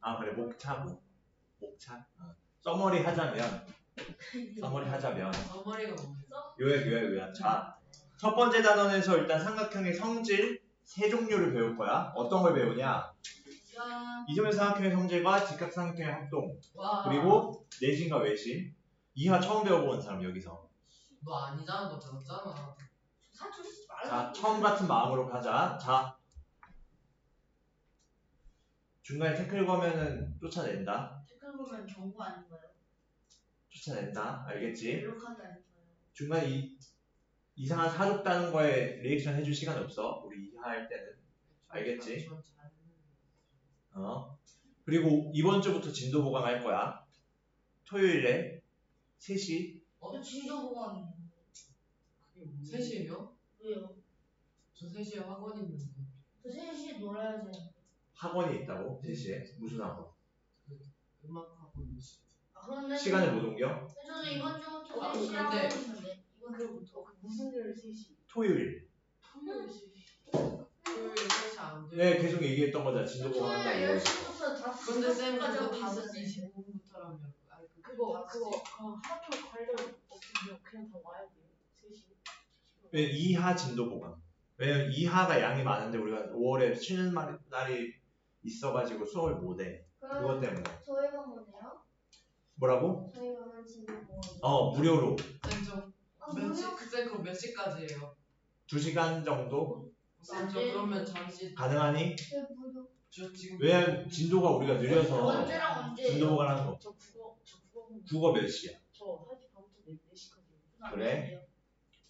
아 그래 목차고 목차. 써머리 하자면 머리가 뭐였어? 요약. 자, 첫 번째 단원에서 일단 삼각형의 성질 세 종류를 배울 거야. 어떤 걸 배우냐? 이점의 삼각형의 성질과 직각삼각형의 합동. 그리고 내심과 외심. 이하 처음 배워본 사람 여기서. 너 아니잖아. 너 배웠잖아. 자, 처음 같은 마음으로 가자. 자, 중간에 태클 거면은 쫓아낸다. 태클 보면 경고 아닌가요? 쫓아낸다. 알겠지? 블록하기 아닌가요? 중간에 이상한 사족 다는 거에 리액션 해줄 시간 없어. 우리 이하 할 때는. 알겠지? 그리고 이번 주부터 진도 보강할 거야. 토요일에 3시. 진도 보강이에요. 그게 3시에요? 왜요? 저 3시에 학원 있는데. 저 3시에 놀아야지. 학원이 있다고? 3시에? 무슨 학원? 음악 학원. 그런데 시간을 못 옮겨? 저는 이번 주부터 아, 3시 하고 근데- 있는데 이번 주부터 무슨 요일 3시? 토요일. 토요일 3시. 토요일 3시 안 돼. 네, 계속 얘기했던 거잖아. 진도 토요일 보강한다고. 10시부터 5시 근데 쌤 그거 하고 5시 있었는데 25분부터라면. 그거 하루 가려면 어떻게 그냥 다 와야 돼요? 3시? 왜 이하 진도 보강. 왜냐면 이하가 양이 많은데 우리가 5월에 쉬는 날이 있어가지고 수업을 못해. 그것 때문에. 저희가 뭐네요? 뭐라고? 저희가 진도 보강. 무료로. 쌤 그거 몇 시까지예요? 2시간 정도? 쌤 저 그러면 잠시 가능하니? 무료. 저 지금 왜냐면 진도가 우리가 느려서 언제랑 언제 진도 보강하는 거. 저 국어 국어 몇 시야? 저 1시 반부터 4시까지. 그래?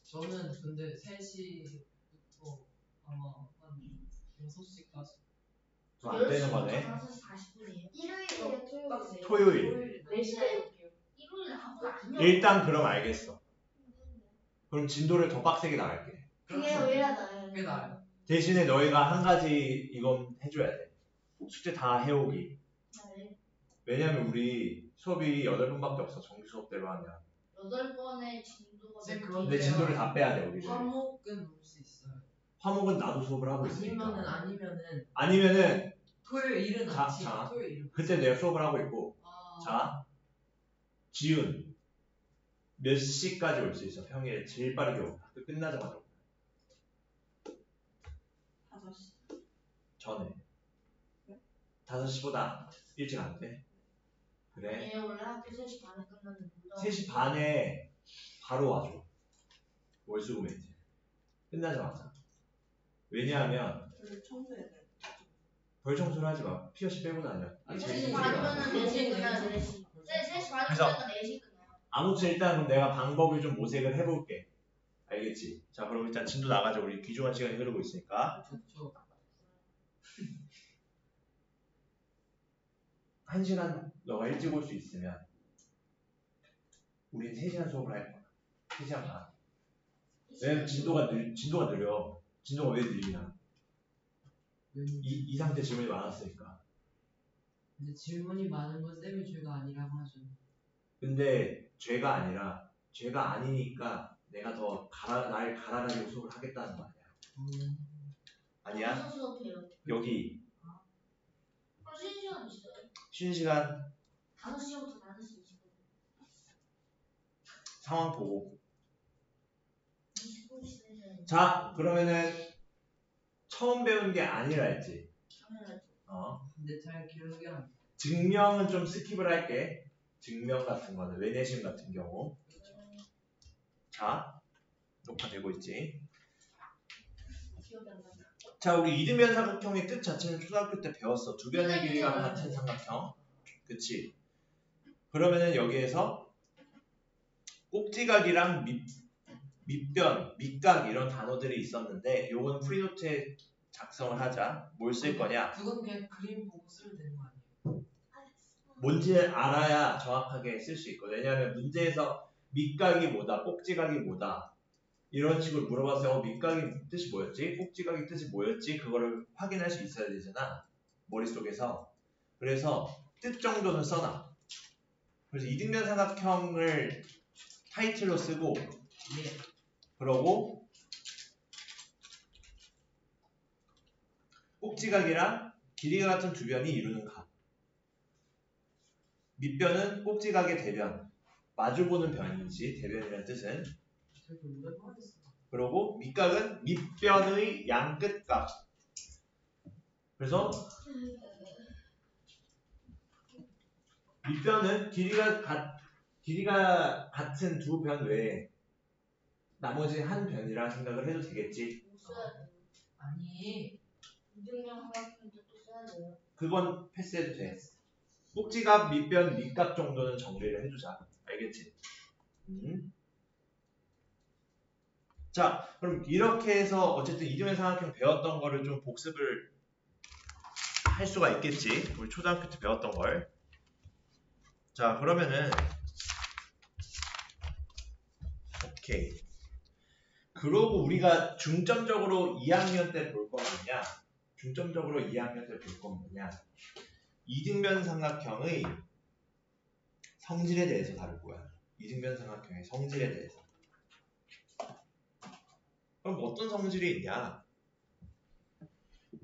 저는 근데 3시부터 아마 한 6시까지. 좀 안 되는 거네. 5시 40분이에요. 일요일이에요, 토요일. 4시까지 올게요. 일요일 학원 아니면 일단 그럼 알겠어. 그럼 진도를 더 빡세게 나갈게. 그게 오히려 나아요. 그게 나아요. 대신에 너희가 한 가지 이건 해줘야 돼. 숙제 다 해오기. 네. 왜냐면 우리 수업이 8번밖에 없어. 정규 수업대로 하면. 8번의 진도가 쌤, 몇 그런데 근데 개예요? 진도를 다 빼야 돼 우리는. 화목은 올 수 있어요. 화목은 나도 수업을 하고 있으니까. 아니면은 토요일 일은 자, 아침. 자. 토요일 일은. 그때 내가 수업을 하고 있고. 아. 자, 지훈 몇 시까지 올 수 있어? 평일에 제일 빠르게 오. 학교 끝나자마자. 5시. 전에. 네? 5시보다 일찍 안 돼? 그래? 예, 원래 학교 3시 반에 끝났는데 3시 반에 바로 와줘. 월수금액 끝나자마자. 왜냐하면 저를 청소해야 돼. 벌 청소를 하지 마. 피어시 빼고 다녀. 아니, 3시 제일 반이면은 힘들어. 4시 끝나요. 4시. 3시 그래서- 반이면 4시 끝나요. 아무튼 일단 그럼 내가 방법을 좀 모색을 해볼게. 알겠지? 자 그럼 일단 진도 나가자. 우리 귀중한 시간이 흐르고 있으니까. 좋죠. 1시간 너가 일찍 올 수 있으면 우린 3시간 수업을 할 거야. 3시간 반. 왜냐면 진도가 느려. 진도가 왜 느리냐? 이 상태 질문이 많았으니까. 근데 질문이 많은 건 쌤이 죄가 아니라고 하죠. 근데 죄가 아니라 죄가 아니니까 내가 더 날 갈아가지고 수업을 하겠다는 거 아니야. 아니야? 무슨 수업해요? 여기 그럼 쉬는 시간 있어요? 쉬는 시간 5시부터 5시 20분. 상황 보고. 20분 쉬는 시간. 자 그러면은 처음 배운 게 아니라 했지. 당연하죠. 근데 잘 기억이 안 나. 증명은 좀 스킵을 할게. 증명 같은 거는 외내심 같은 경우. 자 녹화되고 있지. 기억이 안 나요. 자 우리 이등변 삼각형의 뜻 자체는 초등학교 때 배웠어. 두 변의 길이가 같은 삼각형. 그치? 그러면은 여기에서 꼭지각이랑 밑변, 밑각 이런 단어들이 있었는데 요건 프리노트에 작성을 하자. 뭘 쓸 거냐? 그건 그냥 그림 보고 쓰면 되는 거 아니에요? 뭔지 알아야 정확하게 쓸 수 있거든. 왜냐하면 문제에서 밑각이 뭐다, 꼭지각이 뭐다 이런 식으로 물어봤어요. 밑각이 뜻이 뭐였지? 꼭지각이 뜻이 뭐였지? 그거를 확인할 수 있어야 되잖아. 머릿속에서. 그래서 뜻 정도는 써놔. 그래서 이등변 삼각형을 타이틀로 쓰고 그러고 꼭지각이랑 길이가 같은 두 변이 이루는 각. 밑변은 꼭지각의 대변. 마주보는 변이지, 대변이라는 뜻은. 저기 오랜만에 했어. 그리고 밑각은 밑변의 양끝각. 그래서 밑변은 길이가 같은 두 변 외에 나머지 한 변이라 생각을 해도 되겠지. 못 써야 돼요. 아니 이등변 삼각형인데 또 써야 돼요. 그건 패스해도 돼. 꼭지각, 밑변, 밑각 정도는 정리를 해두자. 알겠지? 자, 그럼 이렇게 해서 어쨌든 이등변 삼각형 배웠던 거를 좀 복습을 할 수가 있겠지. 우리 초등학교 때 배웠던 걸. 자, 그러면은 오케이. 그러고 우리가 중점적으로 2학년 때 볼 건 뭐냐? 중점적으로 2학년 때 볼 건 뭐냐? 이등변 삼각형의 성질에 대해서 다룰 거야. 이등변 삼각형의 성질에 대해서. 그럼 어떤 성질이 있냐?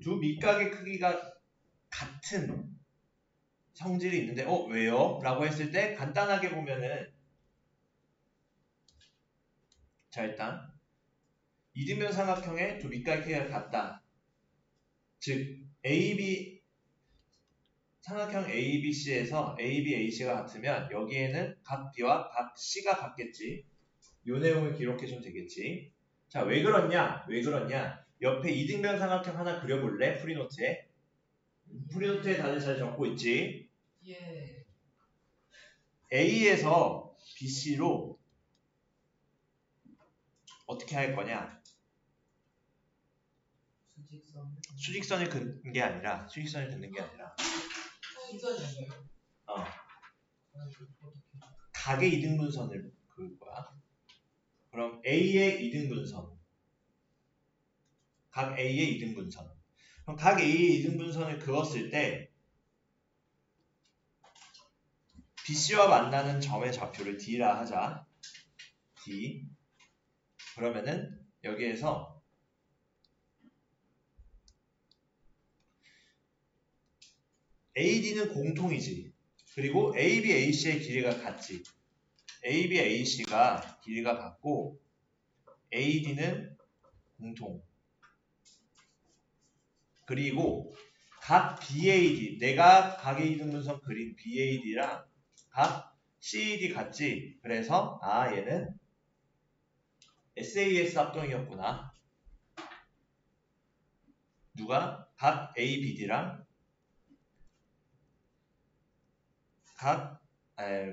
두 밑각의 크기가 같은 성질이 있는데 왜요? 라고 했을 때 간단하게 보면은 자 일단 이등변 삼각형의 두 밑각의 크기가 같다. 즉 AB 삼각형 ABC에서 AB, AC가 같으면 여기에는 각 B와 각 C가 같겠지. 요 내용을 기록해주면 되겠지. 자, 왜 그렇냐? 옆에 이등변 삼각형 하나 그려볼래? 프리노트에. 프리노트에 다들 잘 적고 있지? 예. A에서 BC로 어떻게 할 거냐? 수직선을 긋는 게 아니라 시선이 아니에요. 각의 이등분선을 그을 거야. 그럼 A의 이등분선. 각 A의 이등분선. 그럼 각 A의 이등분선을 그었을 때 BC와 만나는 점의 좌표를 D라 하자. D. 그러면은 여기에서 AD는 공통이지. 그리고 AB, AC의 길이가 같지. AB, AC가 길이가 같고 AD는 공통. 그리고 각 BAD, 내가 각의 이등분선 그린 BAD랑 각 CAD 같지. 그래서 얘는 SAS 합동이었구나. 누가? 각 ABD랑 각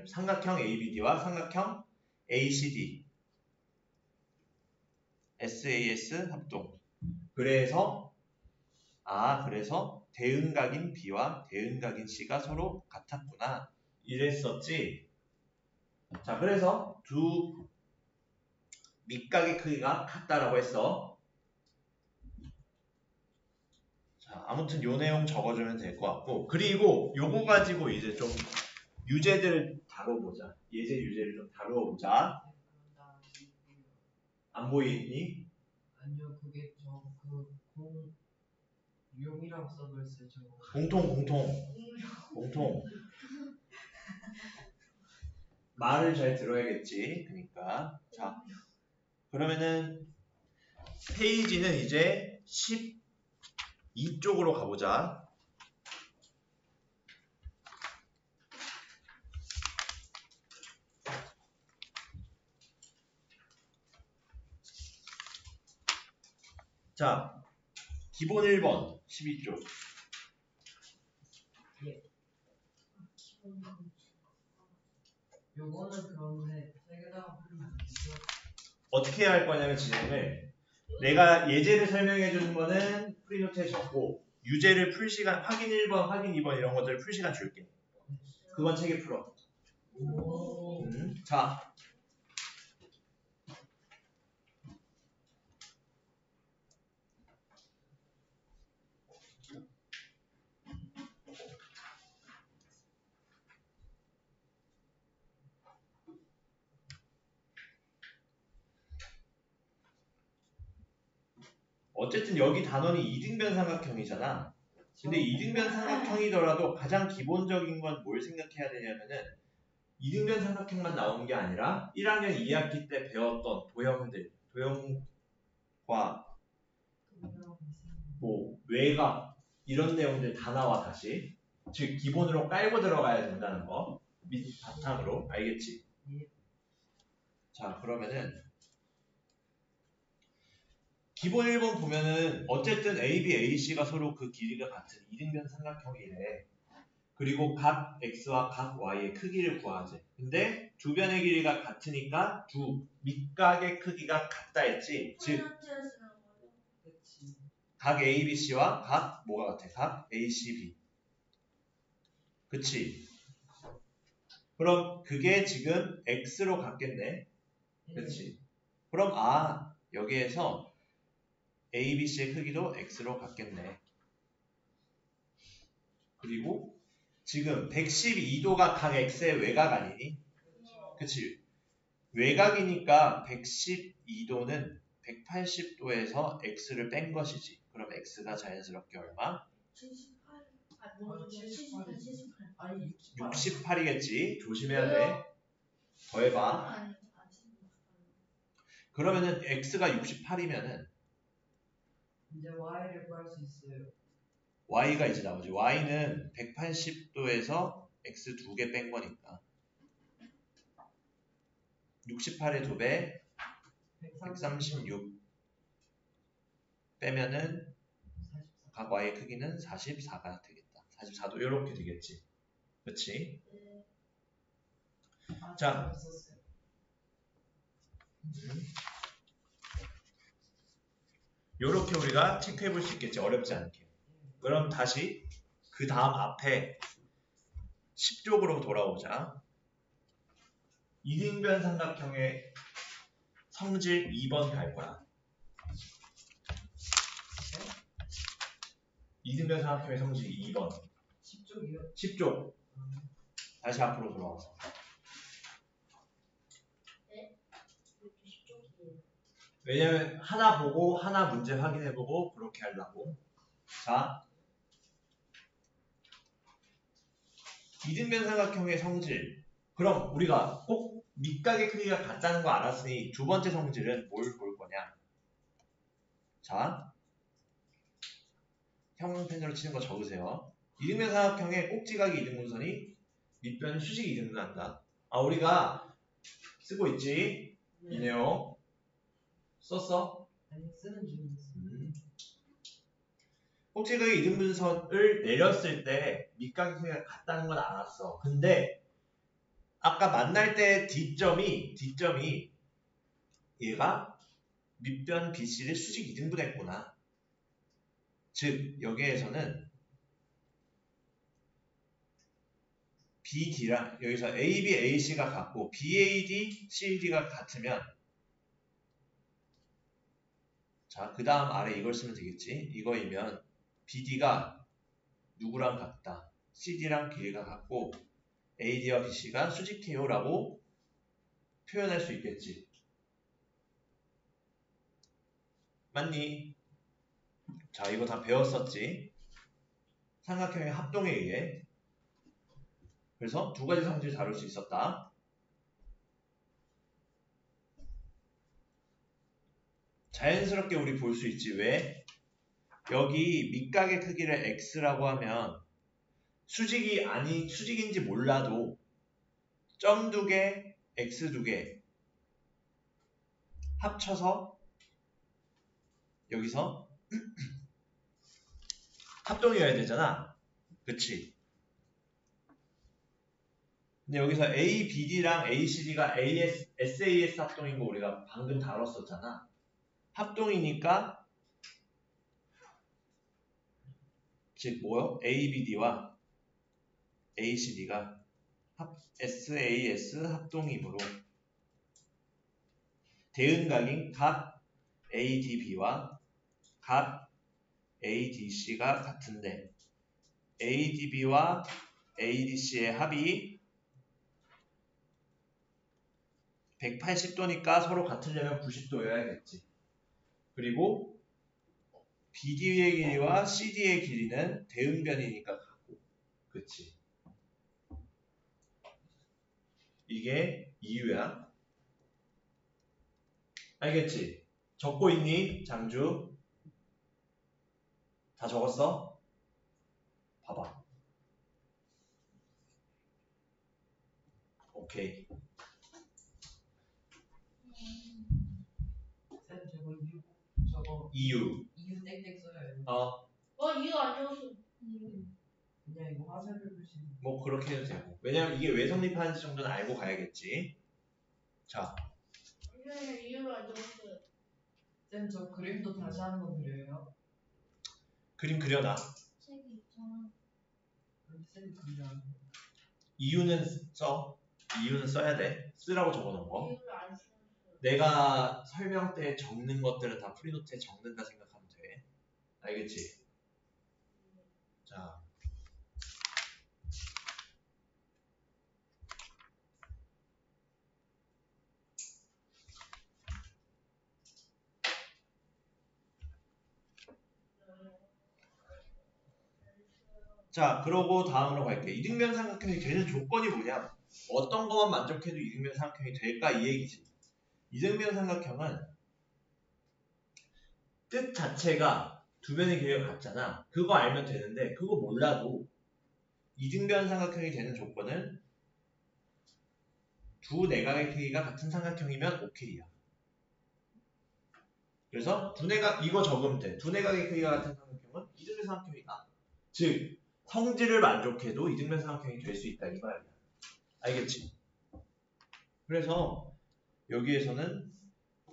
삼각형 ABD와 삼각형 ACD SAS 합동. 그래서 대응각인 B와 대응각인 C가 서로 같았구나. 이랬었지. 자, 그래서 두 밑각의 크기가 같다라고 했어. 자, 아무튼 요 내용 적어주면 될 것 같고, 그리고 요거 가지고 이제 좀 유제들을 다뤄보자. 예제 유제를 좀 다뤄보자. 안 보이니? 아니요, 그게 용이라고 써버렸어요. 저거. 공통. 말을 잘 들어야겠지. 그러니까 자, 그러면은 페이지는 이제 12쪽으로 가보자. 자, 기본 1번 12쪽. 요거는 그런데 책에다가 풀면 안 되죠. 어떻게 해야 할 거냐면 진행을 내가 예제를 설명해 주는 거는 프리노트에 적고 유제를 풀 시간 확인 1번, 확인 2번 이런 것들을 풀 시간 줄게. 그건 책에 풀어. 자, 어쨌든 여기 단원이 이등변 삼각형이잖아. 근데 이등변 삼각형이더라도 가장 기본적인 건 뭘 생각해야 되냐면은 이등변 삼각형만 나오는 게 아니라 1학년 2학기 때 배웠던 도형과 뭐 외곽 이런 내용들 다 나와 다시. 즉 기본으로 깔고 들어가야 된다는 거. 밑 바탕으로 알겠지? 자 그러면은 기본 1번 보면은 어쨌든 AB, AC가 서로 그 길이가 같은 이등변 삼각형이래. 그리고 각 X와 각 Y의 크기를 구하지. 근데 두 변의 길이가 같으니까 두 밑각의 크기가 같다 했지. 즉 그치. 각 ABC와 각 뭐가 같아? 각 ACB. 그치? 그럼 그게 지금 X로 같겠네. 그치? 그럼 여기에서 ABC의 크기도 X로 같겠네. 그리고 지금 112도가 각 X의 외곽 아니니? 그치? 외곽이니까 112도는 180도에서 X를 뺀 것이지. 그럼 X가 자연스럽게 얼마? 78. 아니, 78. 78. 아니 68이겠지. 조심해야 돼. 더해봐. 아니, 그러면은 X가 68이면은 이제 Y를 구할 수 있어요. Y가 이제 나오지. Y는 180도에서 X 2개 뺀 거니까 68의 2배 136 빼면은 각 Y의 크기는 44가 되겠다. 44도 이렇게 되겠지. 그치? 자. 요렇게 우리가 체크해 볼 수 있겠지. 어렵지 않게. 그럼 다시 그 다음 앞에 10쪽으로 돌아오자. 이등변 삼각형의 성질 2번 갈 거야. 이등변 삼각형의 성질 2번. 10쪽이요? 10쪽. 다시 앞으로 돌아와서. 왜냐면 하나 보고 하나 문제 확인해보고 그렇게 하려고. 자, 이등변 삼각형의 성질. 그럼 우리가 꼭 밑각의 크기가 같다는 거 알았으니 두 번째 성질은 뭘 볼 거냐? 자, 형광펜으로 치는 거 적으세요. 이등변 삼각형의 꼭지각이 이등분선이 밑변 수직이 이등분한다. 우리가 쓰고 있지? 이 내용 썼어? 아니 쓰는 중이었어요. 꼭지각의 이등분선을 내렸을 때 밑각의 크기가 같다는 건 알았어. 근데 아까 만날 때 D점이 얘가 밑변 BC를 수직 이등분했구나. 즉 여기에서는 BD랑 여기서 AB, AC가 같고 BAD, CAD가 같으면 자, 그 다음 아래 이걸 쓰면 되겠지. 이거이면 BD가 누구랑 같다. CD랑 길이가 같고 AD와 BC가 수직해요 라고 표현할 수 있겠지. 맞니? 자, 이거 다 배웠었지. 삼각형의 합동에 의해. 그래서 두 가지 성질을 다룰 수 있었다. 자연스럽게 우리 볼 수 있지. 왜? 여기 밑각의 크기를 x라고 하면 수직인지 몰라도 점 2개, x 2개 합쳐서 여기서 합동이어야 되잖아. 그치? 근데 여기서 A, BD랑 ACD가 SAS 합동인 거 우리가 방금 다뤘었잖아. 합동이니까 즉 뭐요? ABD와 ACD가 SAS 합동이므로 대응각인 각 ADB와 각 ADC가 같은데 ADB와 ADC의 합이 180도니까 서로 같으려면 90도여야겠지. 그리고 BD의 길이와 CD의 길이는 대응변이니까 같고. 그치? 이게 이유야. 알겠지? 적고 있니? 장주? 다 적었어? 봐봐. 오케이. 쌤 저거 이유. 이유 땡땡 써야 해요. 이유 안 적었어. 그냥 이거 화살을 보시면. 뭐 그렇게 해도 되고. 왜냐면 이게 왜 성립하는지 정도는 알고 가야겠지. 자, 선생님 이유를 안 적었어요. 쌤 저 그림도 다시 한번 그려요. 그림 그려놔. 책이 있잖아. 그럼 쌤 그려. 이유는 써. 이유는 써야 돼. 쓰라고 적어놓은 거. 이유를 안 썼어요. 내가 설명 때 적는 것들은 다 프리노트에 적는다 생각하면 돼. 알겠지? 자. 자, 그러고 다음으로 갈게. 이등변 삼각형이 되는 조건이 뭐냐? 어떤 것만 만족해도 이등변 삼각형이 될까? 이 얘기지. 이등변 삼각형은 뜻 자체가 두 변의 길이가 같잖아. 그거 알면 되는데 그거 몰라도 이등변 삼각형이 되는 조건은 두 내각의 크기가 같은 삼각형이면 오케이야. 그래서 두 내각 이거 적으면 돼. 두 내각의 크기가 같은 삼각형은 이등변 삼각형이다. 즉 성질을 만족해도 이등변 삼각형이 될 수 있다 이 말이야. 알겠지? 그래서 여기에서는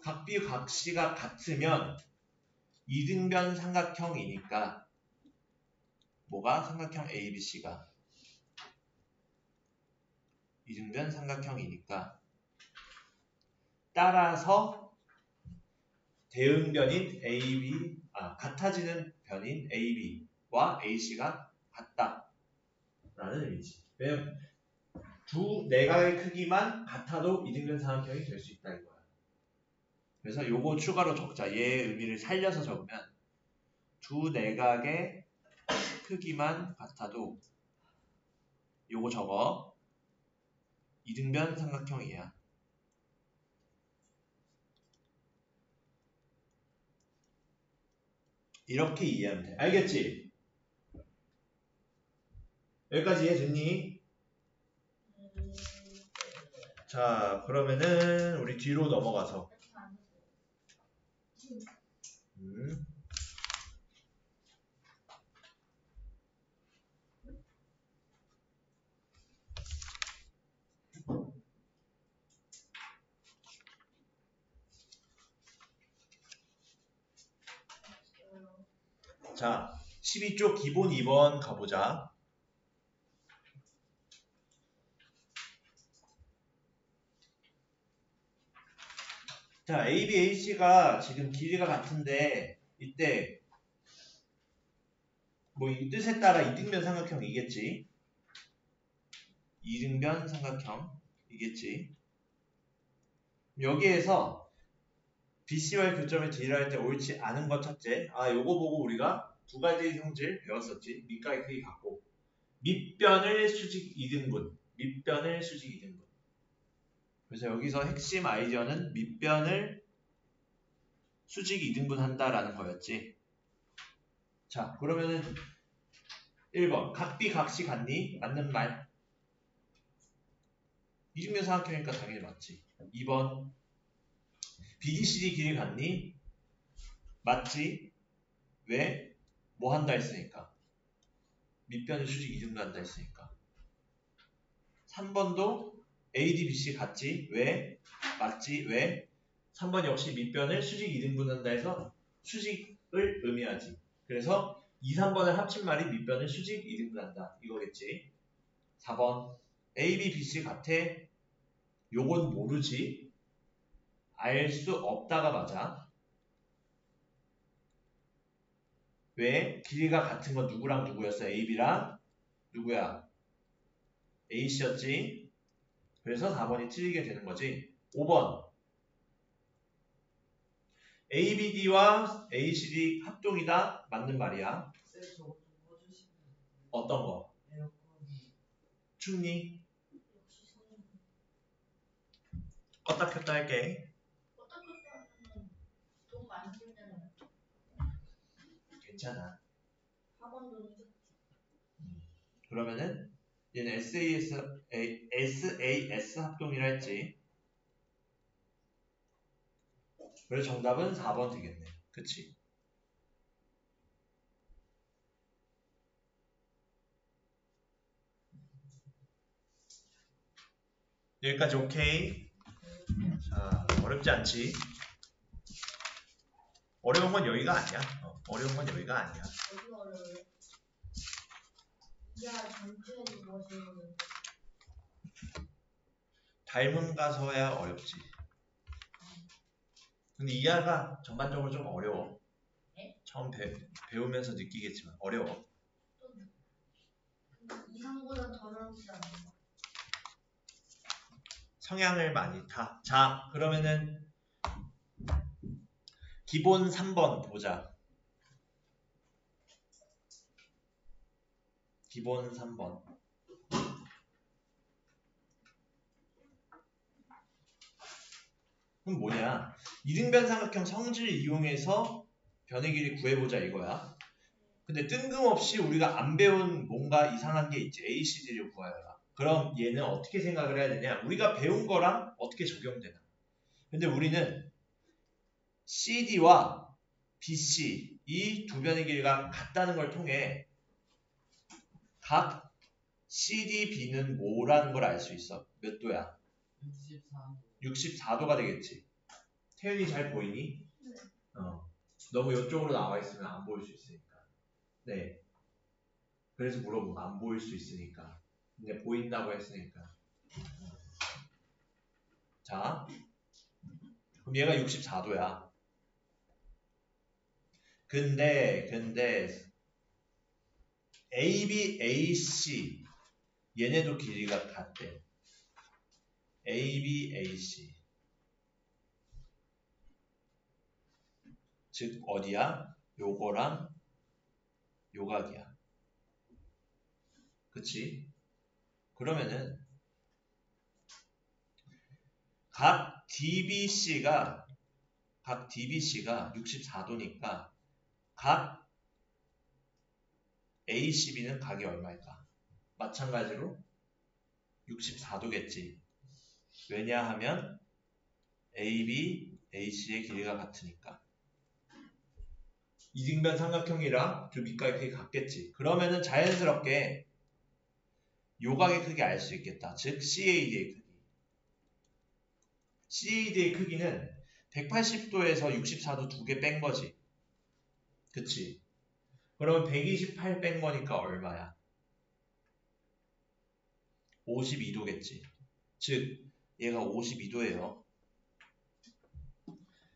각비 각시가 같으면 이등변 삼각형이니까 뭐가 삼각형 ABC가 이등변 삼각형이니까 따라서 대응변인 같아지는 변인 AB와 AC가 같다라는 의미지. 왜냐면 두 내각의 크기만 같아도 이등변 삼각형이 될 수 있다 이거야. 그래서 요거 추가로 적자. 얘의 의미를 살려서 적으면 두 내각의 크기만 같아도 요거 적어. 이등변 삼각형이야. 이렇게 이해하면 돼. 알겠지? 여기까지 이해됐니? 자, 그러면은 우리 뒤로 넘어가서 자, 12쪽 기본 2번 가보자. 자, ABAC가 지금 길이가 같은데 이때 뭐 이 뜻에 따라 이등변 삼각형이겠지. 이등변 삼각형이겠지. 여기에서 BC와의 교점을 D를 할 때 옳지 않은 것 첫째. 요거 보고 우리가 두 가지 성질 배웠었지. 밑각의 크기 같고 밑변을 수직 2등분. 밑변을 수직 2등분. 그래서 여기서 핵심 아이디어는 밑변을 수직 2등분 한다라는 거였지. 자, 그러면은 1번 각비 각시 같니? 맞는 말. 이등변 삼각형이니까 당연히 맞지. 2번 BDCD 길이 같니? 맞지? 왜? 뭐 한다 했으니까. 밑변을 수직 2등분 한다 했으니까. 3번도 ADBC 같지? 왜? 맞지? 왜? 3번 역시 밑변을 수직 2등분 한다 해서 수직을 의미하지. 그래서 2, 3번을 합친 말이 밑변을 수직 2등분 한다. 이거겠지. 4번 AB, BC 같아? 요건 모르지. 알 수 없다가 맞아. 왜? 길이가 같은 건 누구랑 누구였어? AB랑 누구야? AC였지. 그래서 4번이 틀리게 되는 거지. 5번 ABD와 ACD 합동이다. 맞는 말이야. 쌤 저거 좀 꺼주시면 어떤 거? 에어컨이 충니? 역시 성인. 껐다 켰다 할게. 어떻게 하면 돈 많이 들잖아요. 괜찮아. 학원 돈이 좀. 그러면은 얘는 SAS 합동이라 했지. 그래서 정답은 4번 되겠네. 그치? 여기까지 오케이? 자, 어렵지 않지? 어려운 건 여기가 아니야. 어려운 건 여기가 아니야. 어디가 어려워요? 야, 전체에서 뭐 제일 어려워? 닮음 가서야 어렵지. 근데 이하가 전반적으로 좀 어려워. 네? 처음 배우면서 느끼겠지만 어려워. 이상보다 더 어렵지 않아요? 성향을 많이 타. 자, 그러면은 기본 3번 보자. 기본 3번. 그럼 뭐냐? 이등변 삼각형 성질 이용해서 변의 길이 구해보자 이거야. 근데 뜬금없이 우리가 안 배운 뭔가 이상한 게 있지. ACD를 구하여라. 그럼 얘는 어떻게 생각을 해야 되냐? 우리가 배운 거랑 어떻게 적용되나? 근데 우리는 CD와 BC 이 두 변의 길이가 같다는 걸 통해 각 CD, B는 뭐라는 걸 알 수 있어. 몇 도야? 64도가 되겠지. 태윤이 잘 보이니? 네. 너무 이쪽으로 나와 있으면 안 보일 수 있으니까. 네. 그래서 물어보면 안 보일 수 있으니까. 근데 보인다고 했으니까. 자, 그럼 얘가 64도야. 근데 AB, AC 얘네도 길이가 같대. AB, AC 즉 어디야? 요거랑 요각이야. 그치? 그러면은 각 DBC가 64도니까 각 ACB는 각이 얼마일까? 마찬가지로 64도겠지. 왜냐하면 AB, AC의 길이가 같으니까. 이등변 삼각형이랑 두 밑각의 크기 같겠지. 그러면은 자연스럽게 요각의 크기 알 수 있겠다. 즉 CAD의 크기. CAD의 크기는 180도에서 64도 두 개 뺀 거지. 그치? 그러면 128 뺀 거니까 얼마야? 52도겠지. 즉 얘가 52도예요.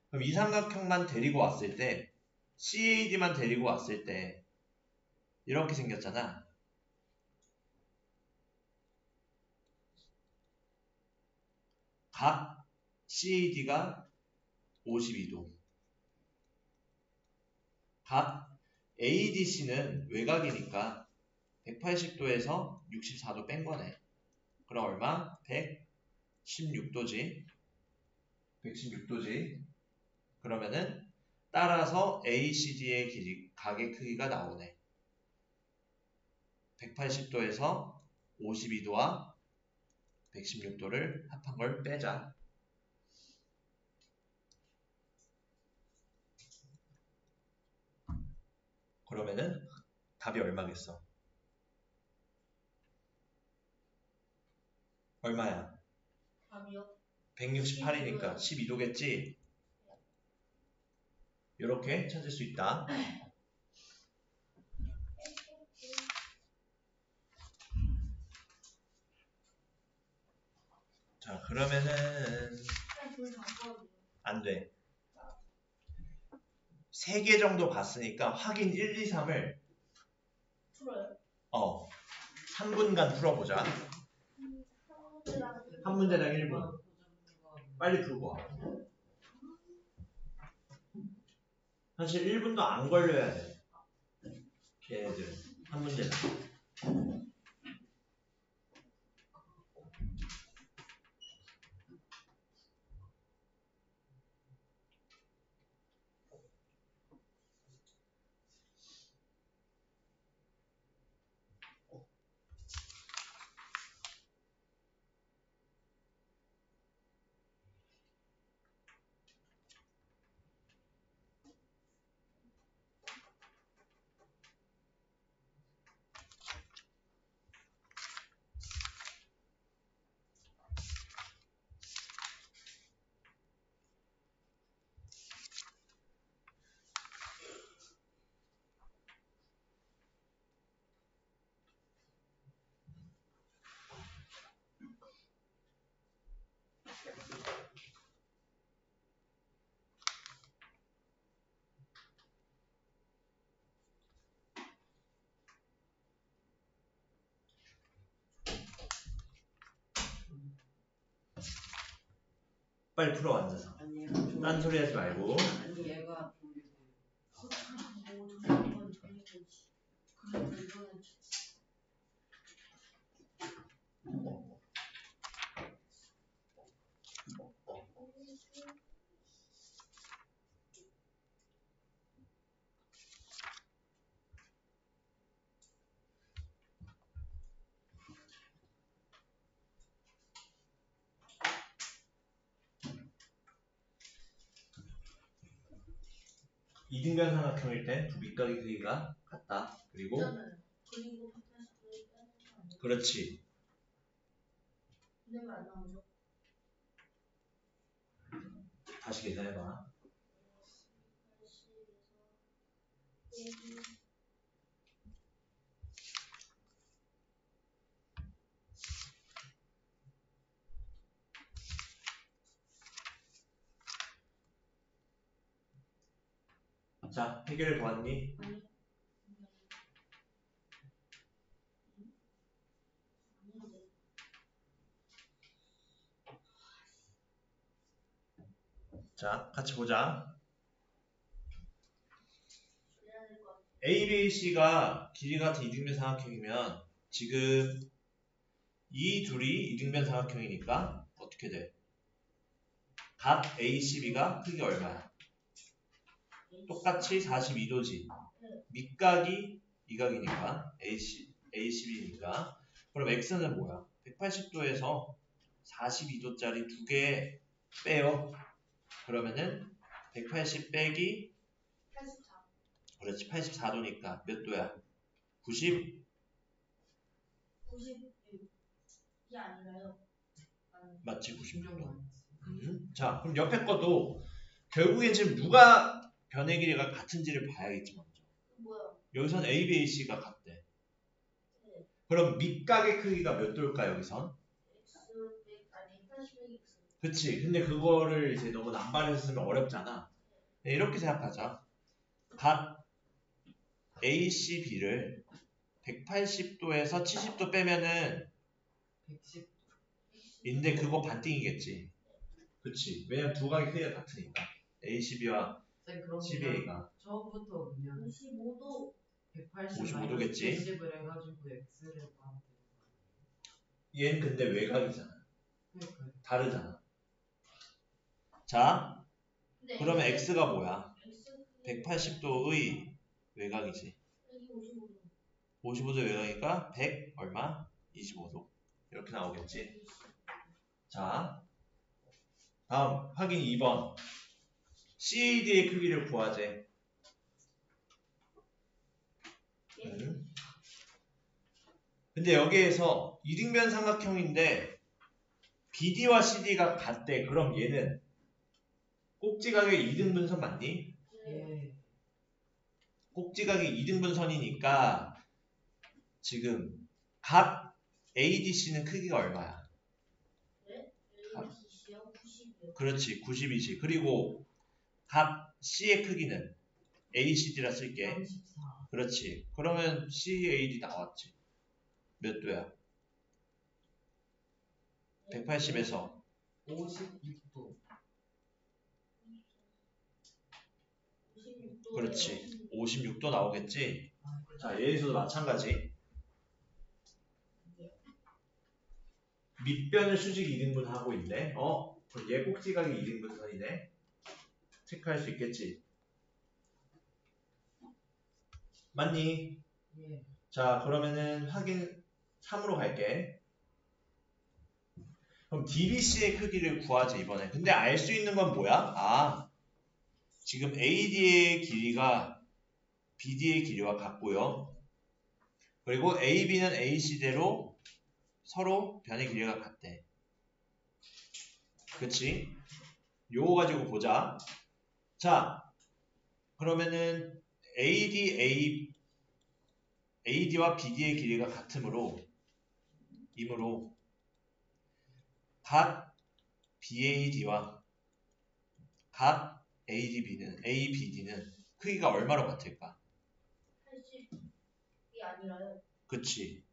그럼 이 삼각형만 데리고 왔을 때 CAD만 데리고 왔을 때 이렇게 생겼잖아. 각 CAD가 52도. 각 ADC는 외곽이니까 180도에서 64도 뺀 거네. 그럼 얼마? 116도지. 116도지. 그러면은 따라서 ACD의 길이, 각의 크기가 나오네. 180도에서 52도와 116도를 합한 걸 빼자. 그러면은 답이 얼마겠어? 얼마야? 답이요? 168이니까 12도겠지? 이렇게 찾을 수 있다. 자, 그러면은 불 바꿔도 안 돼. 3개 정도 봤으니까 확인 1, 2, 3을 풀어요? 3분간 풀어보자. 한 문제당 1분. 빨리 풀고 와. 사실 1분도 안 걸려야 돼. 얘네들은 한 문제는. 빨리 풀어 앉아서. 아니 딴 소리 하지 말고. 아니 얘가 조립돼요. 뭐 저런 건 저런 거지. 그래도 이거는 이등변 삼각형일 땐 두 밑각의 크기가 같다. 그리고 있잖아요. 그리고 180도를 빼는 거 아니에요? 그렇지. 근데 왜 안 나오죠? 다시 계산해봐. 180에서 자, 해결해 보았니? 아니. 자, 같이 보자. 그래야 될 것 같아. A, B, C가 길이 같은 이등변 삼각형이면 지금 이 둘이 이등변 삼각형이니까 어떻게 돼? 각 ACB가 크기 얼마야? 똑같이 42도지. 밑각이 이각이니까 ACB니까. 그럼 X는 뭐야? 180도에서 42도짜리 두 개 빼요. 그러면은 180 빼기 84. 그렇지 84도니까 몇 도야? 90 96이 아니라요. 맞지 96도. 신경 자 그럼 옆에 것도 결국엔 지금 누가 변의 길이가 같은지를 봐야겠지 먼저. 뭐야? 여기선 A, B, A, C가 같대. 네. 그럼 밑각의 크기가 몇 도일까 여기선? X 100 아니 180이 X. 그치. 근데 그거를 이제 너무 남발해서 쓰면 어렵잖아. 네, 이렇게 생각하자. 각 ACB를 180도에서 70도 빼면은 110. 인데 그거 반띵이겠지. 그치. 왜냐면 두 각의 크기가 같으니까. ACB와 쌤 그럼 그냥 CBA가 처음부터 그냥 55도 180 55도 겠지. 70을 해가지고 X를 구하면 되는 거 얘는 근데 외곽이잖아. 아니에요? 그러니까요. 다르잖아. 자, 근데 그러면 X가 뭐야? X 180도의 외곽이지. 여기 55도. 55도 외곽이니까 100 얼마? 25도. 이렇게 나오겠지. 자, 다음 확인 2번. CAD의 크기를 구하재. 근데 여기에서 이등변 삼각형인데 BD와 CD가 같대. 그럼 얘는 꼭지각의 2등분선 맞니? 예. 꼭지각의 2등분선이니까 지금 각 ADC는 크기가 얼마야? ABC요 90이요. 그렇지 90이지. 그리고 각 C의 크기는 ACD라 쓸게. 34. 그렇지. 그러면 CAD 나왔지. 몇 도야? 180에서 56도. 56도 56도. 그렇지. 56도 나오겠지. 아, 자, 얘에서도 마찬가지. 밑변을 수직 2등분 하고 있네. 그럼 얘 꼭지각이 2등분 선이네. 체크할 수 있겠지. 맞니? 예. 자, 그러면은 확인 3으로 갈게. 그럼 DBC의 크기를 구하지 이번에. 근데 알 수 있는 건 뭐야? 지금 AD의 길이가 BD의 길이와 같고요. 그리고 AB는 AC대로 서로 변의 길이가 같대. 그치? 요거 가지고 보자. 자, 그러면은 AD와 BD의 길이가 같으므로 각 BAD와 각 ABD는 크기가 얼마로 같을까? 80이 아니라요. 그치?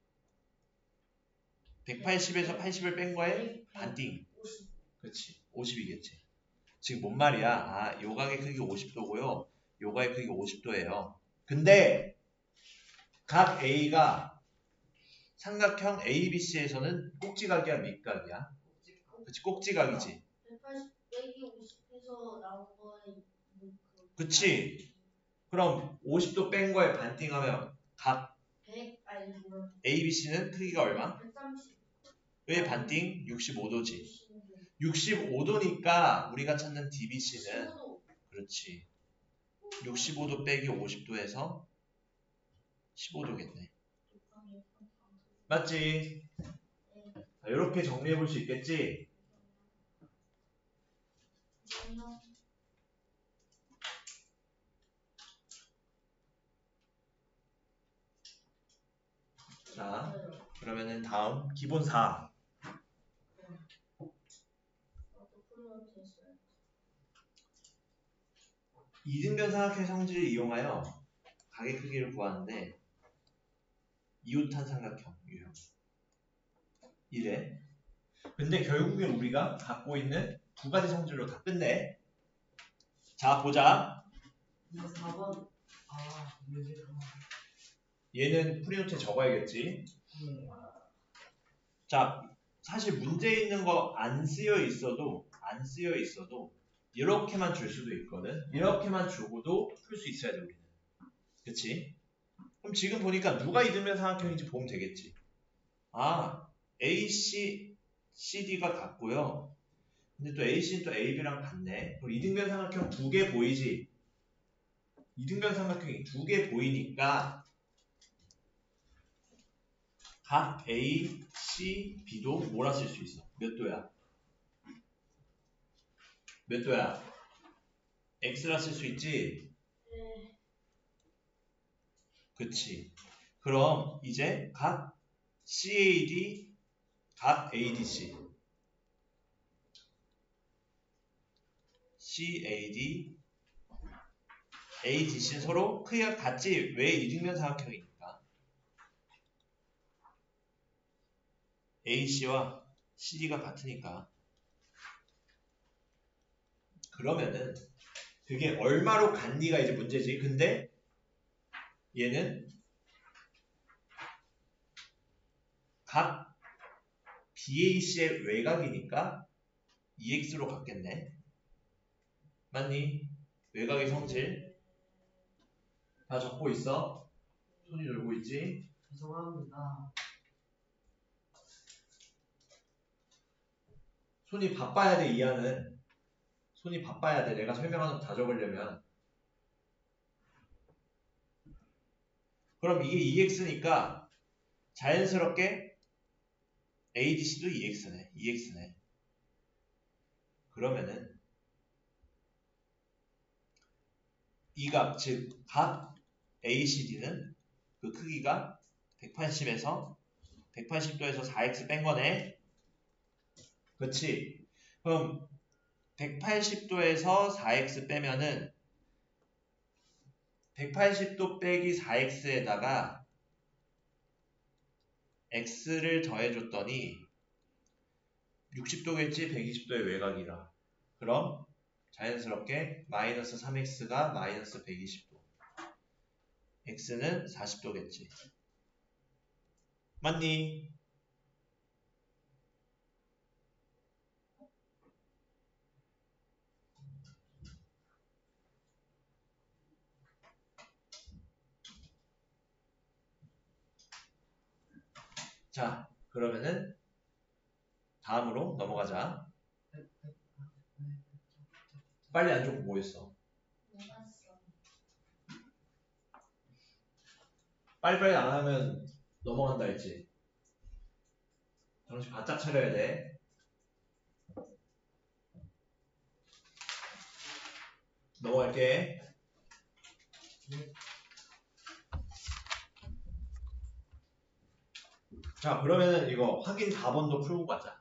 180에서 80을 뺀 거에 반띵. 50. 그치? 50이겠지. 지금 뭔 말이야? 요각의 크기 50도고요. 요각의 크기 50도예요. 근데 각 A가 삼각형 ABC에서는 꼭지각이야, 밑각이야? 그치? 꼭지각이지. 180 빼기 50에서 나온 거는 그치? 그럼 50도 뺀 거에 반띵하면 각 100 아니 뭐야? ABC는 크기가 얼마? 130. 왜 반띵? 65도지. 65도. 65도니까 우리가 찾는 DBC는 15도. 그렇지. 65도 빼기 50도에서 15도겠네. 맞지? 자, 이렇게 정리해 볼 수 있겠지? 자, 그러면은 다음 기본 4. 이등변 삼각형 성질을 이용하여 각의 크기를 구하는데 이웃한 삼각형 유형 이래. 근데 결국엔 우리가 갖고 있는 두 가지 성질로 다 끝내. 자, 보자. 근데 4번 여기 얘는 프리노트에 적어야겠지. 예. 자, 사실 문제 있는 거 안 쓰여 있어도 이렇게만 줄 수도 있거든. 이렇게만 주고도 풀 수 있어야 돼, 우리는. 그치? 그럼 지금 보니까 누가 이등변 삼각형인지 보면 되겠지. AC, CD가 같고요. 근데 또 AC는 또 AB랑 같네. 그럼 이등변 삼각형 두 개 보이지? 이등변 삼각형이 두 개 보이니까 각 A, C, B도 몰았을 수 있어. 몇 도야? 몇 도야? X라 쓸 수 있지? 그치. 그럼 이제 각 CAD, 각 ADC CAD, ADC는 서로 크기가 같지? 왜 이등변 삼각형이니까. AC와 CD가 같으니까. 그러면은 그게 얼마로 같니가 이제 문제지. 근데 얘는 각 BAC의 외곽이니까 EX로 같겠네. 맞니? 외곽의 성질 다 적고 있어? 손이 놀고 있지? 죄송합니다. 손이 바빠야 돼, 이하는. 손이 바빠야 돼. 내가 설명하는 거 다 적으려면. 그럼 이게 EX니까 자연스럽게 ADC도 EX네. 그러면은 이 각, 즉 각 ACD는 그 크기가 180도에서 4x 뺀 거네. 그치? 그럼 180도에서 4x 빼면은 180도 빼기 4x에다가 x를 더해줬더니 60도겠지? 120도의 외곽이라. 그럼 자연스럽게 마이너스 3x가 마이너스 120도. x는 40도겠지. 맞니? 자, 그러면은 다음으로 넘어가자. 빨리 안 좋고 뭐 했어? 몰랐어. 빨리빨리 안 하면 넘어간다 했지. 정신 바짝 차려야 돼. 넘어갈게. 자, 그러면은 이거 확인 4번도 풀고 가자.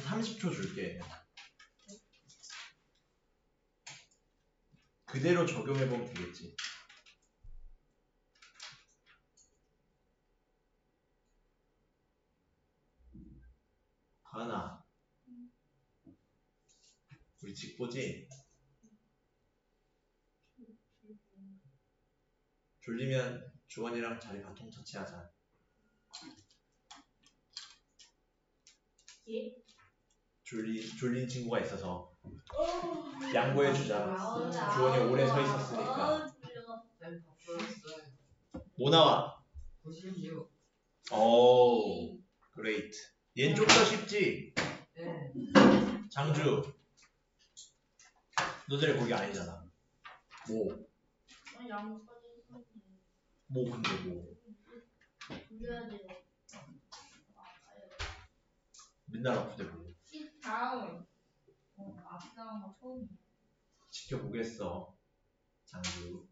한 30초 줄게. 그대로 적용해보면 되겠지. 가은아, 우리 직보지? 졸리면 주원이랑 자리 바통 터치하자. 예? 졸린 친구가 있어서 양보해주자. 나오자. 주원이 오래 서 있었으니까. 쌤 바쁘였어요. 뭐 나와? 96. 오, 그레이트. 얘는 좀 더 쉽지? 네. 장주. 너들 거기 아니잖아. 뭐? 양파지 뭐 근데 뭐? 돌려야 돼요. 맨날 아프대 뭐. 다음. 아프다는 거 처음이에요. 지켜보겠어. 장주.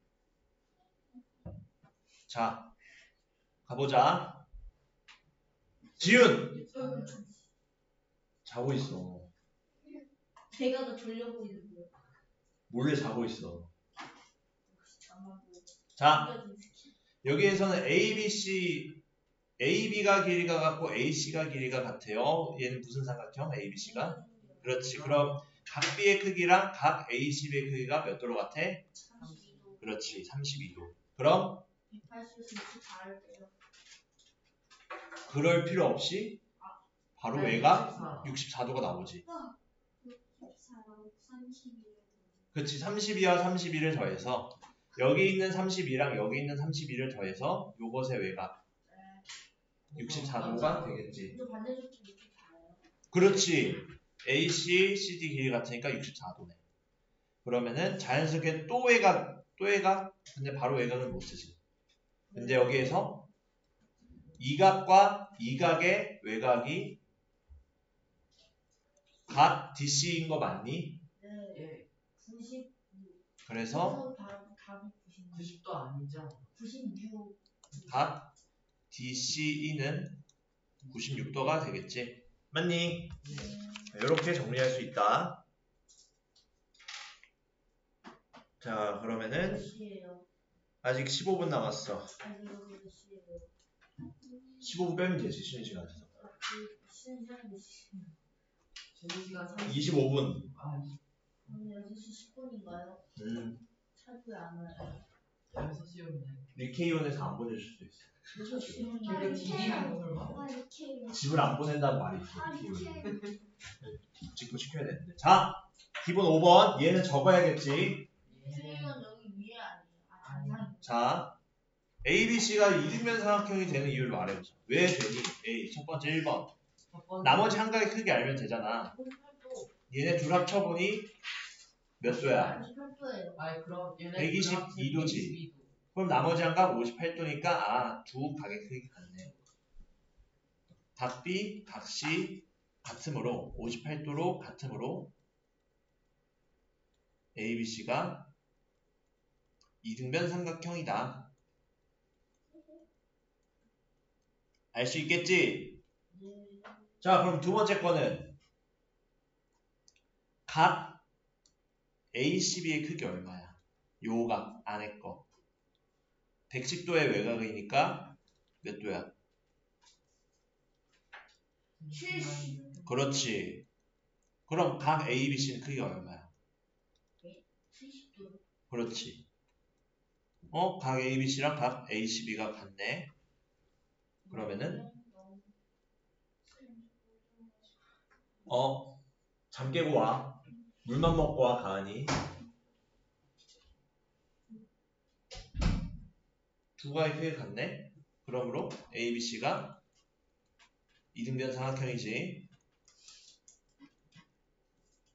자, 가보자. 지윤! 자고 있어. 제가 더 졸려 보이는데요. 몰래 자고 있어. 아마도. 자, 여기에서는 A, B, C, AB가 길이가 같고 AC가 길이가 같아요. 얘는 무슨 삼각형? A, B, C가? 그렇지. 그럼 각 B의 크기랑 각 AC의 크기가 몇 도로 같아? 32도. 그렇지. 32도. 그럼 180에서 24를 때요. 그럴 필요 없이 바로 외가 64도가 나오지. 64랑 32를 그렇지. 32와 31을 더해서 여기 있는 32랑 여기 있는 31을 더해서 요것의 외가 64도가 되겠지. 근데 반대쪽도 이렇게 달아요. 그렇지. AC, CD 길이 같으니까 64도네. 그러면은 자연스럽게 또 외곽, 근데 바로 외곽은 못 쓰지. 근데 여기에서 이 각과 이 각의 외곽이 각 DC인 거 맞니? 네. 예. 90. 그래서 답이 96. 90도 아니죠. 96. 각 DCE는 96도가 되겠지. 맞니? 이렇게 정리할 수 있다. 자, 그러면은 몇 시예요? 아직 15분 남았어. 아니 이거 몇 시예요? 15분 빼면 되지, 쉬는 시간에서. 그 쉬는 시간이 몇 시예요? 쉬는 시간 30. 25분. 아, 오늘 6시 10분인가요? 차도에 안 와요. 6시였네. 리케이온에서 안 보내줄 수도 있어. 6시 걔가 10분이요. 디디는 거 설마? 아 이렇게 집을 안 보낸다는 말이 있어. 아 리케이온이. 이렇게 직구 시켜야 되는데. 자, 기본 5번. 얘는 적어야겠지. 예. 선생님은 여기 위에 아니에요. 아, 자, ABC가 이등변 삼각형이 되는 이유를 말해보자. 왜 되니? A. 첫 번째 1번. 첫 번째. 나머지 한 각의 크기 알면 되잖아. 98도. 얘네 둘 합쳐보니 몇 도야? 98도예요. 아니 그럼 얘네 122 도지. 122도. 그럼 나머지 한 각 58도니까 아, 두 각의 크기 같네. 각 B, 각 C 같으므로 58도로 같으므로 ABC가 이등변 삼각형이다. 알 수 있겠지? 네. 자, 그럼 두 번째 거는 각 ACB의 크기 얼마야? 요 각 안에 거. 110도의 외곽이니까 몇 도야? 70. 그렇지. 그럼 각 ABC는 크기가 얼마야? 70도. 그렇지. 각 ABC랑 각 ACB가 같네. 그러면은 잠 깨고 와. 물만 먹고 와, 가은이. 두 가지 크게 같네. 그러므로 ABC가 이등변 삼각형이지.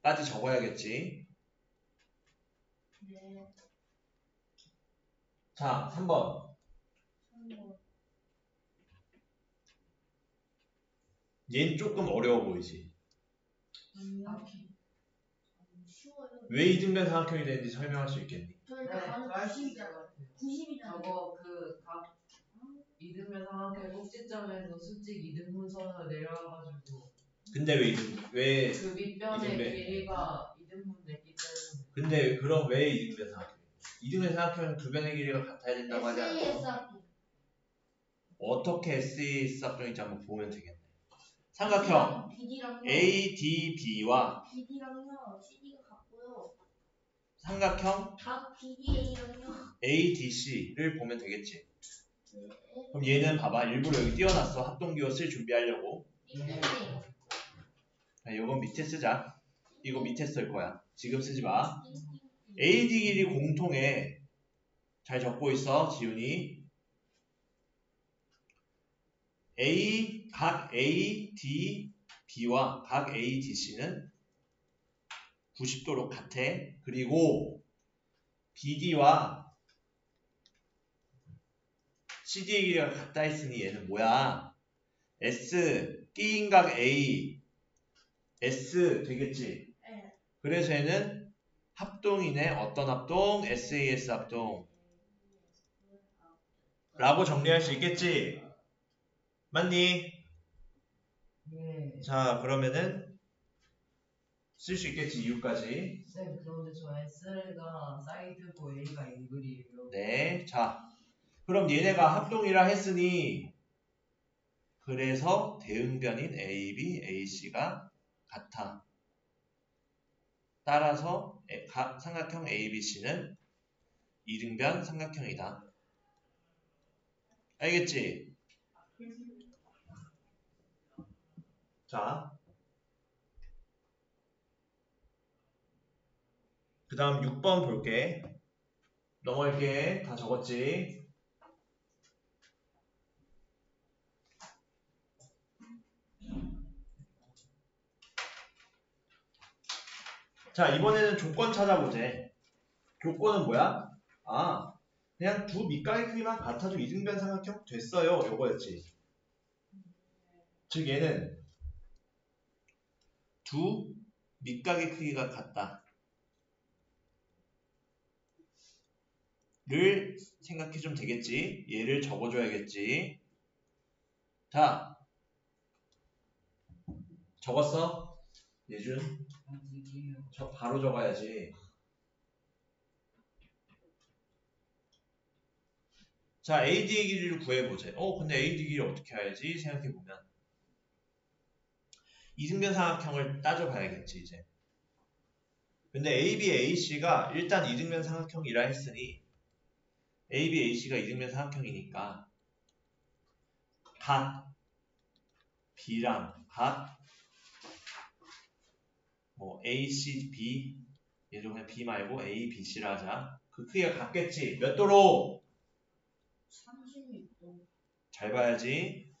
까지 적어야겠지. 네. 자, 3번. 얘는 조금 어려워 보이지. 아니요. 오케이. 쉬워요. 왜 이등변 삼각형이 되는지 설명할 수 있겠니? 저희 네, 가는 알 수 있을 것 90이잖아. 같아요. 90이잖아. 저거 각 이등변 삼각형 꼭지점에서 수직 이등분선으로 내려와가지고 근데 왜 그 밑변의 이등변- 길이가 이등분 냈기 때문에 근데 그럼 왜 이등변 삼각형? 이등변 삼각형은 두 변의 길이가 같아야 된다고 하지 않았어? SAS 합동. 어떻게 SAS 합동인지 한번 보면 되겠네. 삼각형 BD랑요. ADB와 BD랑요. CD가 같고요. 삼각형 각 BDA랑요. ADC를 보면 되겠지. 네. 그럼 얘는 봐봐. 일부러 여기 띄워놨어. 합동기호 쓸 준비하려고. 띵띵띵. 자, 이건 밑에 쓰자. 이거 밑에 쓸 거야. 지금 쓰지 마. 띵띵띵. AD 길이 공통에 잘 적고 있어, 지훈이. 각 ADB와 각 ADC는 90도로 같아. 그리고 BD와 CD의 길이가 같다 했으니 얘는 뭐야? S, 끼인각 A, S 되겠지? 네. 그래서 얘는 합동이네. 어떤 합동? SAS 합동. 라고 정리할 수 있겠지? 맞니? 예. 자, 그러면은 쓸 수 있겠지, 이유까지. 쌤 그런데 저 S가 사이드고 A가 앵글이에요. 네, 자, 그럼 얘네가 합동이라 했으니 그래서 대응변인 AB, AC가 같아. 따라서 삼각형 ABC는 이등변 삼각형이다. 알겠지? 자, 그 다음 6번 볼게. 넘어갈게. 다 적었지? 자, 이번에는 조건 찾아보재. 조건은 뭐야? 그냥 두 밑각의 크기만 같아도 이등변 삼각형 됐어요. 요거였지. 즉 얘는 두 밑각의 크기가 같다. 를 생각해주면 되겠지. 얘를 적어줘야겠지. 자, 적었어? 예준? 아직이요. 바로 적어야지. 자, AD의 길이를 구해보자. 근데 AD 길이 어떻게 해야지? 생각해보면 이등변 삼각형을 따져봐야겠지 이제. 근데 AB, AC가 일단 이등변 삼각형이라 했으니 AB, AC가 이등변 삼각형이니까 각 B랑 각 AC, B 얘도 그냥 B 말고 A, B, C라 하자. 그 크기가 같겠지. 몇 도로? 36도. 잘 봐야지.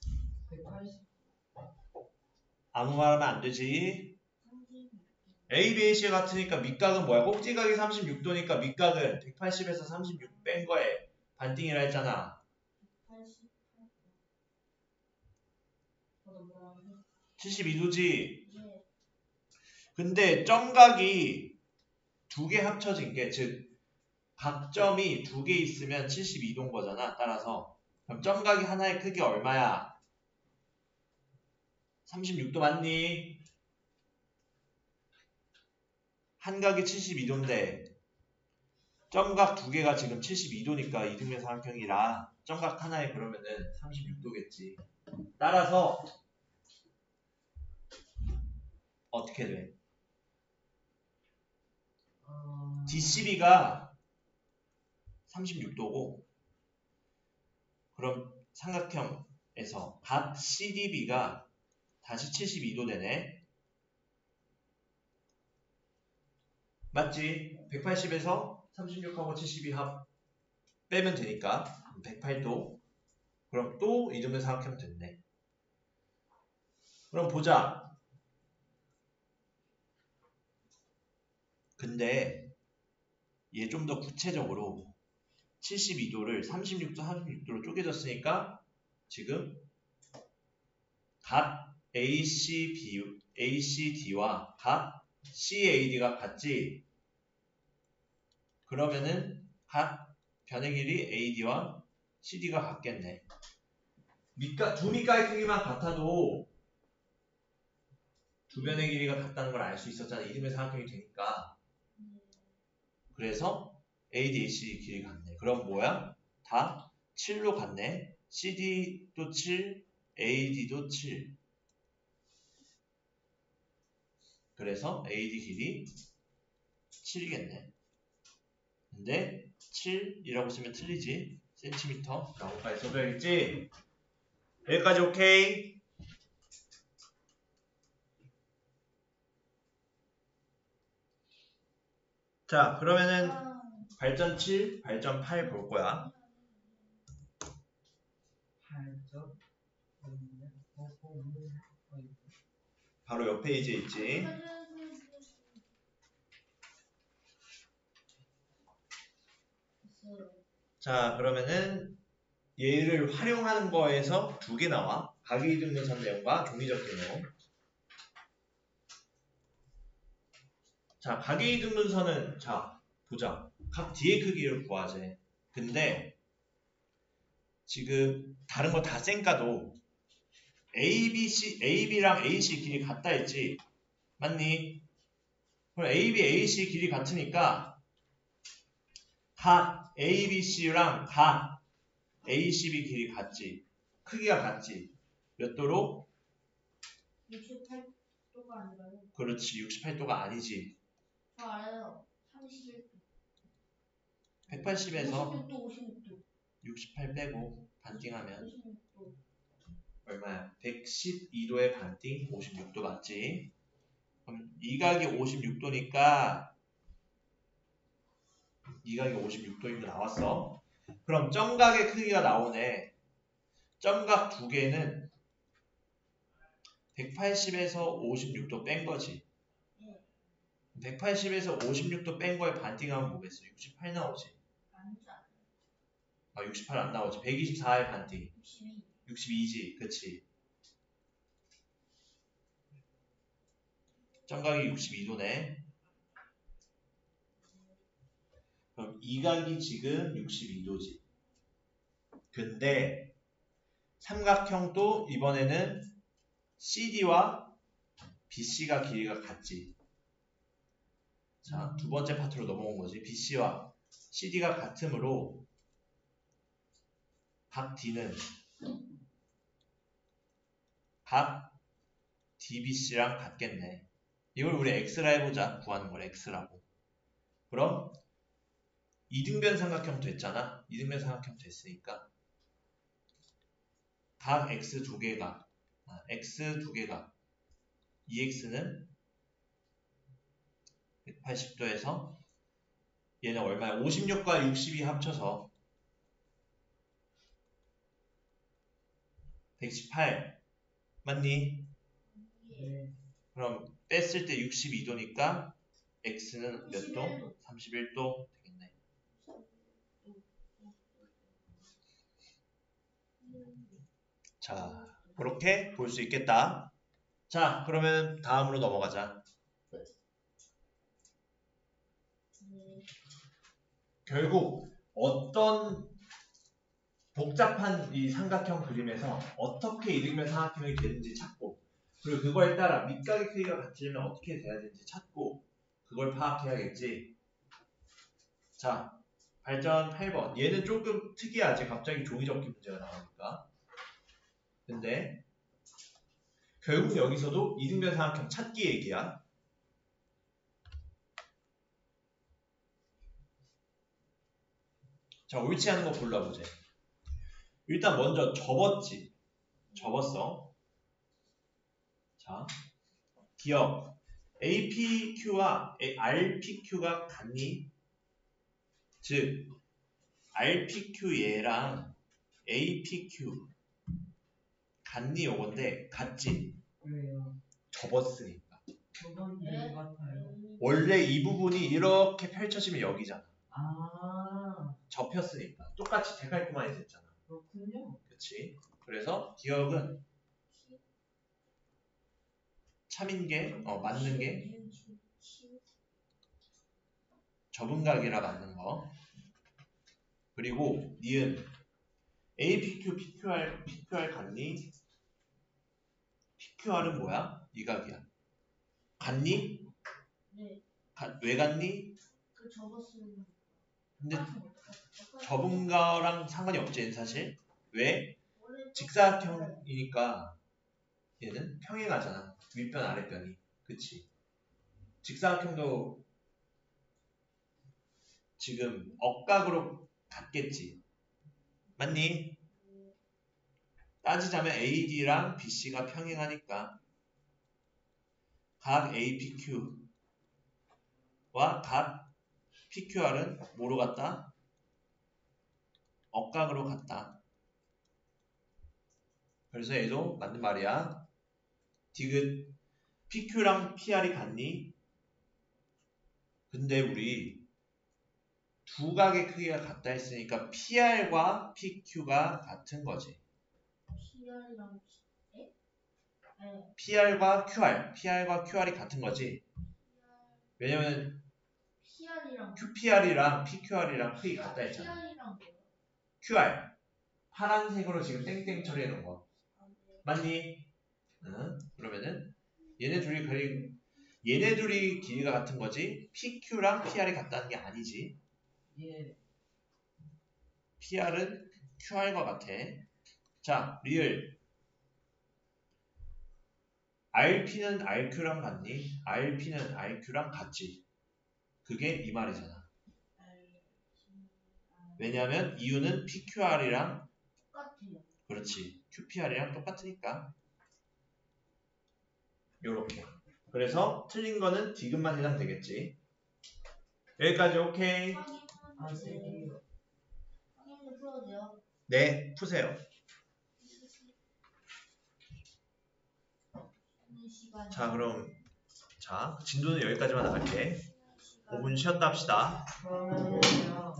180. 아무 말 하면 안 되지. 36도. A, B, Ac 같으니까 밑각은 뭐야? 꼭지각이 36도니까 밑각은 180에서 36 뺀 거에 반띵이라 했잖아. 88도. 72도지. 예. 근데 점각이 두 개 합쳐진 게, 즉 각점이 두 개 있으면 72도인 거잖아. 따라서 그럼 점각이 하나의 크기 얼마야? 36도 맞니? 한 각이 72도인데 점각 두 개가 지금 72도니까 이등변 삼각형이라 점각 하나에 그러면은 36도겠지. 따라서 어떻게 돼? DCB가 36도고 그럼 삼각형에서 각 CDB가 다시 72도 되네. 맞지? 180에서 36하고 72 합 빼면 되니까 108도. 그럼 또 이등변 삼각형 됐네. 그럼 보자. 근데 얘 좀 더 구체적으로 72도를 36도, 36도로 쪼개졌으니까 지금 각 ACD와 각 CAD가 같지? 그러면은 각 변의 길이 AD와 CD가 같겠네. 두 밑가의 크기만 같아도 두 변의 길이가 같다는 걸 알 수 있었잖아. 이등변 삼각형이 되니까. 그래서 AD, AC 길이 같네. 그럼 뭐야? 다 7로 같네. CD도 7, AD도 7. 그래서 AD 길이 7이겠네. 근데 7이라고 쓰면 틀리지. 센티미터 라고까지 써줘야겠지? 여기까지 오케이? 자, 그러면은 발전 7, 발전 8 볼 거야. 8점. 바로 옆 페이지에 있지. 자, 그러면은 얘를 활용하는 거에서 두 개 나와. 각이등변선 내용과 종이접기 내용. 자, 각이등변선은 자, 보자. 각 뒤의 크기를 구하재. 근데 지금 다른 거 다 쌩까도 AB랑 AC 길이 같다 했지. 맞니? 그럼 AB, AC 길이 같으니까 각 ABC랑 각 ACB 길이 같지. 크기가 같지. 몇 도로? 68도가 아니라요. 그렇지. 68도가 아니지. 저 알아요. 31도. 180에서 56도, 56도. 68 빼고 반띵하면 56도. 얼마야? 112도의 반띵 56도 맞지? 그럼 이 각이 56도니까 이 각이 56도인 거 나왔어. 그럼 점각의 크기가 나오네. 점각 두 개는 180에서 56도 뺀 거지. 180에서 56도 뺀 거에 반띵하면 뭐겠어? 68 나오지. 아니지 않아요. 아, 68 안 나오지. 124의 반띵. 62. 62지. 그치. 점각이 62도네. 그럼 이 각이 지금 62도지. 근데 삼각형도 이번에는 CD와 BC가 길이가 같지. 자, 두 번째 파트로 넘어온 거지. BC와 CD가 같으므로 각 D는 각 DBC랑 같겠네. 이걸 우리 X라 해보자. 구하는 걸 X라고. 그럼 이등변 삼각형 됐잖아. 이등변 삼각형 됐으니까 각 X 두 개가 X 두 개가 EX는 180도에서 얘는 얼마야? 56과 62 합쳐서 118 맞니? 네. 그럼 뺐을 때 62도니까 X는 몇 도? 31도 되겠네. 자, 그렇게 볼 수 있겠다. 자, 그러면 다음으로 넘어가자. 결국 어떤 복잡한 이 삼각형 그림에서 어떻게 이등변 삼각형이 되는지 찾고, 그리고 그거에 따라 밑각의 크기가 같으면 어떻게 돼야 되는지 찾고, 그걸 파악해야겠지. 자, 발전 8번. 얘는 조금 특이하지. 갑자기 종이접기 문제가 나오니까. 근데 결국 여기서도 이등변 삼각형 찾기 얘기야. 자, 옳지 않은 거 골라보자. 일단 먼저 접었지. 접었어. 자, 기억. APQ와 RPQ가 같니? 즉, RPQ 얘랑 APQ 같니? 요건데 같지? 왜요? 접었으니까. 저건 될 같아요. 원래 이 부분이 이렇게 펼쳐지면 여기잖아. 아, 접혔으니까. 똑같이 데칼코마니 됐잖아. 그렇군요. 그치? 그래서 기억은 참인 게, 맞는 게 접은 각이라 맞는 거. 그리고 니은 APQ, PQR 같니? PQR은 뭐야? 이 각이야. 같니? 네. 왜 같니? 그 접었으면 근데 똑같은 거 똑같은 접은 거랑 상관이 없지 사실. 왜? 원래 직사각형이니까 얘는 평행하잖아. 윗변 아랫변이. 그치? 직사각형도 지금 억각으로 같겠지. 맞니? 따지자면 AD랑 BC가 평행하니까 각 APQ와 각 PQR은 뭐로 같다? 억각으로 같다. 그래서 얘도 맞는 말이야. 디귿 PQ랑 PR이 같니? 근데 우리 두 각의 크기가 같다 했으니까 PR과 PQ가 같은 거지. PR이랑 에? 네. PR과 QR이 같은 거지. 왜냐면 PR이랑 QPR이랑 PQR이랑 크기 같다 했잖아. PR이랑 뭐요? QR 파란색으로 지금 땡땡 처리해 놓은 거 아, 네. 맞니? 응? 그러면은 얘네 둘이 길이가 같은 거지 PQ랑 PR이 같다는 게 아니지. 예. PR은 QR과 같아. 자, 리을 RP는 RQ랑 같니? RP는 RQ랑 같지. 그게 이 말이잖아. 왜냐하면 이유는 PQR이랑 똑같아요. 그렇지. QPR이랑 똑같으니까. 요렇게. 그래서 틀린 거는 디귿만 해당되겠지. 여기까지 오케이. 아, 세기요. 확인을 풀어도 돼요? 네, 푸세요. 쉬는 시간. 자, 그럼 진도는 여기까지만 할게. 쉬는 시간. 5분 쉬었다 합시다. 그러면은요.